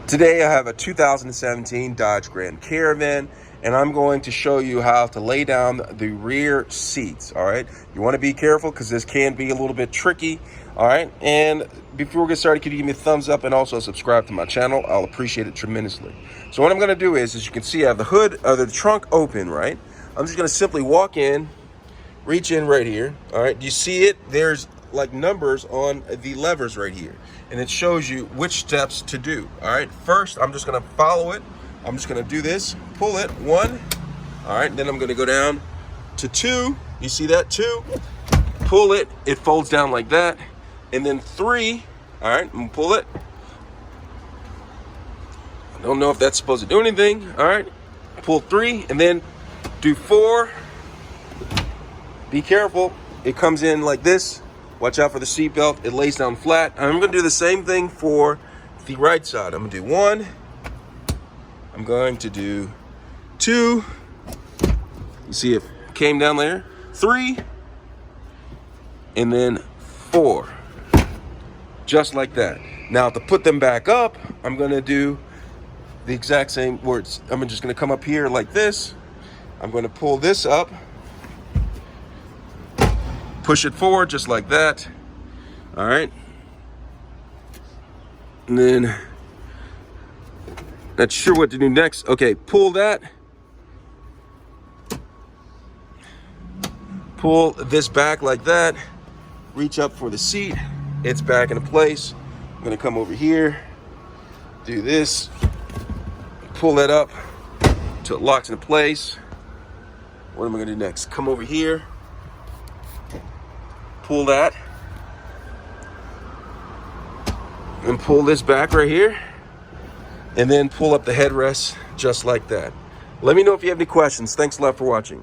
Today I have a 2017 Dodge Grand Caravan, and I'm going to show you how to lay down the rear seats. All right, you want to be careful because this can be a little bit tricky. All right, and before we get started, could you give me a thumbs up and also subscribe to my channel? I'll appreciate it tremendously. So what I'm going to do is, as you can see, I have the hood or the trunk open. Right, I'm just going to simply walk in, reach in right here. All right, do you see it? There's like numbers on the levers right here, and it shows you which steps to do. All right, first I'm just going to follow it. I'm just going to do this, pull it, 1. All right, then I'm going to go down to 2. You see that? 2, pull it, it folds down like that. And then 3. All right, I'm going to pull it. I don't know if that's supposed to do anything. All right, pull 3 and then do 4. Be careful, it comes in like this. Watch out for the seatbelt, it lays down flat. I'm gonna do the same thing for the right side. I'm gonna do 1, I'm going to do 2, you see it came down there, 3, and then 4, just like that. Now to put them back up, I'm gonna do the exact same words. I'm just gonna come up here like this. I'm gonna pull this up, push it forward just like that. All right, and then not sure what to do next. Okay, pull that, pull this back like that, reach up for the seat, it's back into place. I'm gonna come over here, do this, pull that up till it locks into place. What am I gonna do next? Come over here, pull that, and pull this back right here, and then pull up the headrest just like that. Let me know if you have any questions. Thanks a lot for watching.